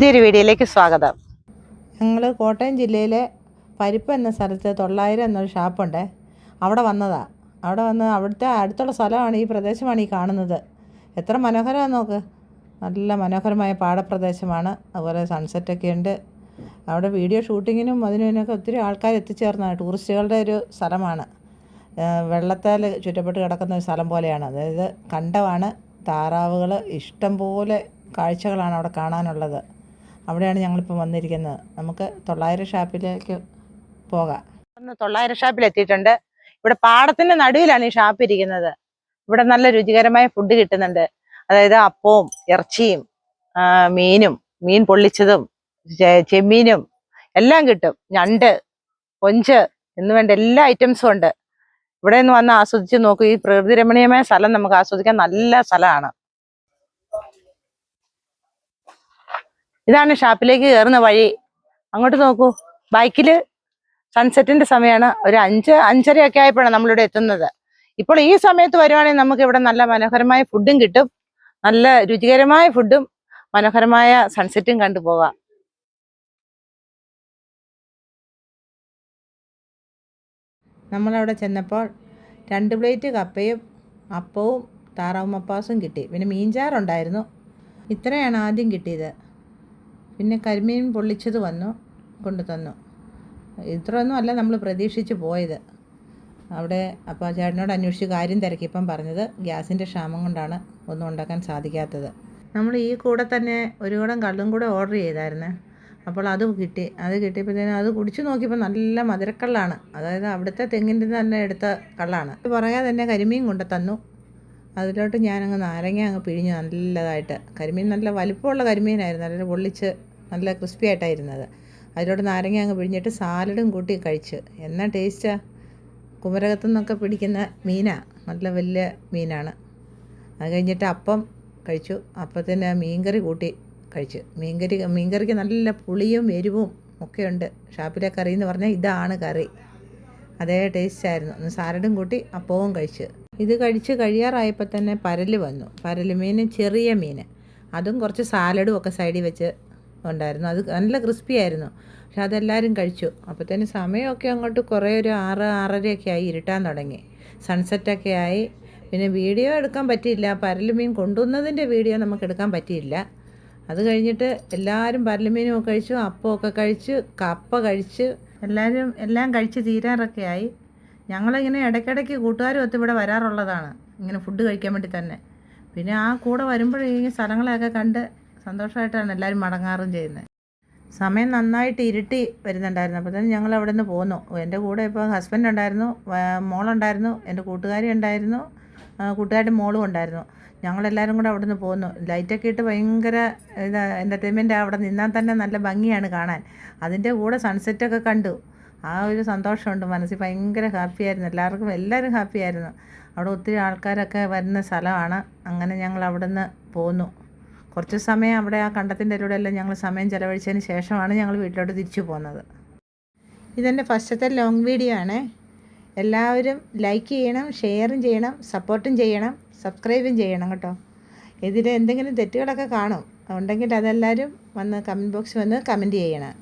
പുതിയൊരു വീഡിയോയിലേക്ക് സ്വാഗതം. ഞങ്ങൾ കോട്ടയം ജില്ലയിലെ പരിപ്പ് എന്ന സ്ഥലത്ത് 900 എന്നൊരു ഷാപ്പുണ്ട്. അവിടെ വന്നതാണ്. അവിടെ വന്ന് അവിടുത്തെ അടുത്തുള്ള സ്ഥലമാണ്, ഈ പ്രദേശമാണ് ഈ കാണുന്നത്. എത്ര മനോഹരമാണ് നോക്ക്. നല്ല മനോഹരമായ പാടപ്രദേശമാണ്. അതുപോലെ സൺസെറ്റൊക്കെ ഉണ്ട്. അവിടെ വീഡിയോ ഷൂട്ടിങ്ങിനും അതിനൊക്കെ ഒത്തിരി ആൾക്കാർ എത്തിച്ചേർന്നതാണ്. ടൂറിസ്റ്റുകളുടെ ഒരു സ്ഥലമാണ്. വെള്ളത്താൽ ചുറ്റപ്പെട്ട് കിടക്കുന്ന ഒരു സ്ഥലം പോലെയാണ്. അതായത് കണ്ടമാണ്. താറാവുകൾ ഇഷ്ടം പോലെ കാഴ്ചകളാണ് അവിടെ കാണാനുള്ളത്. അവിടെയാണ് ഞങ്ങളിപ്പോൾ വന്നിരിക്കുന്നത്. നമുക്ക് 900 ഷാപ്പിലേക്ക് പോകാം. 900 ഷാപ്പിൽ എത്തിയിട്ടുണ്ട്. ഇവിടെ പാടത്തിന്റെ നടുവിലാണ് ഈ ഷാപ്പ് ഇരിക്കുന്നത്. ഇവിടെ നല്ല രുചികരമായ ഫുഡ് കിട്ടുന്നുണ്ട്. അതായത് അപ്പവും ഇറച്ചിയും മീനും, മീൻ പൊള്ളിച്ചതും ചെമ്മീനും എല്ലാം കിട്ടും. ഞണ്ട്, കൊഞ്ച് എന്ന് വേണ്ട എല്ലാ ഐറ്റംസും ഉണ്ട്. ഇവിടെ നിന്ന് വന്ന് ആസ്വദിച്ച് നോക്കൂ. ഈ പ്രകൃതി രമണീയമായ സ്ഥലം നമുക്ക് ആസ്വദിക്കാൻ നല്ല സ്ഥലമാണ്. ഇതാണ് ഷാപ്പിലേക്ക് കയറുന്ന വഴി. അങ്ങോട്ട് നോക്കൂ. ബൈക്കില് സൺസെറ്റിന്റെ സമയമാണ്. ഒരു 5-5:30 ഒക്കെ ആയപ്പോഴാണ് നമ്മളിവിടെ എത്തുന്നത്. ഇപ്പോൾ ഈ സമയത്ത് വരുവാണെങ്കിൽ നമുക്ക് ഇവിടെ നല്ല മനോഹരമായ ഫുഡും കിട്ടും. നല്ല രുചികരമായ ഫുഡും മനോഹരമായ സൺസെറ്റും കണ്ടുപോകാം. നമ്മളവിടെ ചെന്നപ്പോൾ 2 പ്ലേറ്റ് കപ്പയും അപ്പവും താറാവ് മപ്പാസും കിട്ടി. പിന്നെ മീൻചാറുണ്ടായിരുന്നു. ഇത്രയാണ് ആദ്യം കിട്ടിയത്. പിന്നെ കരിമീൻ പൊള്ളിച്ചത് കൊണ്ടു തന്നു. ഇത്രയൊന്നും അല്ല നമ്മൾ പ്രതീക്ഷിച്ച് പോയത്. അവിടെ അപ്പോൾ ചേട്ടനോട് അന്വേഷിച്ച് കാര്യം തിരക്കിയപ്പം പറഞ്ഞത് ഗ്യാസിൻ്റെ ക്ഷാമം കൊണ്ടാണ് ഒന്നും ഉണ്ടാക്കാൻ സാധിക്കാത്തത്. നമ്മൾ ഈ കൂടെ തന്നെ ഒരു കുടം കള്ളും കൂടെ ഓർഡർ ചെയ്തായിരുന്നു. അപ്പോൾ അത് കിട്ടിയപ്പോഴത്തേനും അത് കുടിച്ചു നോക്കിയപ്പോൾ നല്ല മധുരക്കള്ളാണ്. അതായത് അവിടുത്തെ തെങ്ങിൻ്റെ തന്നെ എടുത്ത കള്ളാണ്. പറയാതെ തന്നെ കരിമീൻ കൊണ്ട് തന്നു. അതിലോട്ട് ഞാനങ്ങ് നാരങ്ങ പിഴിഞ്ഞു നല്ലതായിട്ട്. കരിമീൻ നല്ല വലിപ്പമുള്ള കരിമീനായിരുന്നു. നല്ല പൊള്ളിച്ച് നല്ല ക്രിസ്പി ആയിട്ടായിരുന്നത്. അതിലോട്ട് നാരങ്ങ പിഴിഞ്ഞിട്ട് സാലഡും കൂട്ടി കഴിച്ച്. എന്നാ ടേസ്റ്റാ. കുമരകത്തു നിന്നൊക്കെ പിടിക്കുന്ന മീനാണ്. നല്ല വലിയ മീനാണ്. അത് കഴിഞ്ഞിട്ട് അപ്പം കഴിച്ചു. അപ്പത്തിന് മീൻകറി കൂട്ടി കഴിച്ചു. മീൻകറിക്ക് നല്ല പുളിയും എരിവും ഒക്കെ ഉണ്ട്. ഷാപ്പിലെ കറി എന്ന് പറഞ്ഞാൽ ഇതാണ് കറി. അതേ ടേസ്റ്റായിരുന്നു. സാലഡും കൂട്ടി അപ്പവും കഴിച്ച്. ഇത് കഴിച്ച് കഴിയാറായപ്പോൾ തന്നെ പരല് വന്നു. പരല് മീൻ, ചെറിയ മീൻ, അതും കുറച്ച് സാലഡും ഒക്കെ സൈഡിൽ വെച്ച് ഉണ്ടായിരുന്നു. അത് നല്ല ക്രിസ്പി ആയിരുന്നു. പക്ഷെ അതെല്ലാവരും കഴിച്ചു. അപ്പോഴത്തേന് സമയമൊക്കെ അങ്ങോട്ട് കുറേ ഒരു 6-6:30 ആയി. ഇരുട്ടാൻ തുടങ്ങി. സൺസെറ്റൊക്കെ ആയി. പിന്നെ വീഡിയോ എടുക്കാൻ പറ്റിയില്ല. പരല് മീൻ കൊണ്ടുവന്നതിൻ്റെ വീഡിയോ നമുക്ക് എടുക്കാൻ പറ്റിയില്ല. അത് കഴിഞ്ഞിട്ട് എല്ലാവരും പരല് മീനും ഒക്കെ കഴിച്ചു. അപ്പമൊക്കെ കഴിച്ച്, കപ്പ കഴിച്ച്, എല്ലാം കഴിച്ച് തീരാറൊക്കെ ആയി. ഞങ്ങളിങ്ങനെ ഇടയ്ക്കിടയ്ക്ക് കൂട്ടുകാരും ഒത്ത് ഇവിടെ വരാറുള്ളതാണ്, ഇങ്ങനെ ഫുഡ് കഴിക്കാൻ വേണ്ടി തന്നെ. പിന്നെ ആ കൂടെ വരുമ്പോഴേ ഈ സ്ഥലങ്ങളെയൊക്കെ കണ്ട് സന്തോഷമായിട്ടാണ് എല്ലാവരും മടങ്ങാറും ചെയ്യുന്നത്. സമയം നന്നായിട്ട് ഇരുട്ടി വരുന്നുണ്ടായിരുന്നു. അപ്പോൾ തന്നെ ഞങ്ങൾ അവിടെ നിന്ന് പോന്നു. എൻ്റെ കൂടെ ഇപ്പോൾ ഹസ്ബൻഡ് ഉണ്ടായിരുന്നു, മോളുണ്ടായിരുന്നു, എൻ്റെ കൂട്ടുകാരി ഉണ്ടായിരുന്നു, കൂട്ടുകാരുടെ മോളും ഉണ്ടായിരുന്നു. ഞങ്ങളെല്ലാവരും കൂടെ അവിടെ നിന്ന് പോന്നു. ലൈറ്റൊക്കെ ഇട്ട് ഭയങ്കര എൻ്റർടൈൻമെൻറ്റ്. അവിടെ നിന്നാൽ തന്നെ നല്ല ഭംഗിയാണ് കാണാൻ. അതിൻ്റെ കൂടെ സൺസെറ്റൊക്കെ കണ്ടു. ആ ഒരു സന്തോഷമുണ്ട് മനസ്സിൽ. ഭയങ്കര ഹാപ്പിയായിരുന്നു. എല്ലാവരും ഹാപ്പിയായിരുന്നു. അവിടെ ഒത്തിരി ആൾക്കാരൊക്കെ വരുന്ന സ്ഥലമാണ്. അങ്ങനെ ഞങ്ങൾ അവിടെ നിന്ന് പോന്നു. കുറച്ച് സമയം അവിടെ ആ കണ്ടത്തിൻ്റെ ഇടയിലൂടെ എല്ലാം ഞങ്ങൾ സമയം ചിലവഴിച്ചതിന് ശേഷമാണ് ഞങ്ങൾ വീട്ടിലോട്ട് തിരിച്ചു പോകുന്നത്. ഇതെൻ്റെ ഫസ്റ്റത്തെ ലോങ് വീഡിയോ ആണ്. എല്ലാവരും ലൈക്ക് ചെയ്യണം, ഷെയറും ചെയ്യണം, സപ്പോർട്ടും ചെയ്യണം, സബ്സ്ക്രൈബും ചെയ്യണം കേട്ടോ. ഇതിൽ എന്തെങ്കിലും തെറ്റുകളൊക്കെ കാണും, ഉണ്ടെങ്കിൽ അതെല്ലാവരും വന്ന് കമൻറ്റ് ബോക്സിൽ വന്ന് കമൻറ്റ് ചെയ്യണം.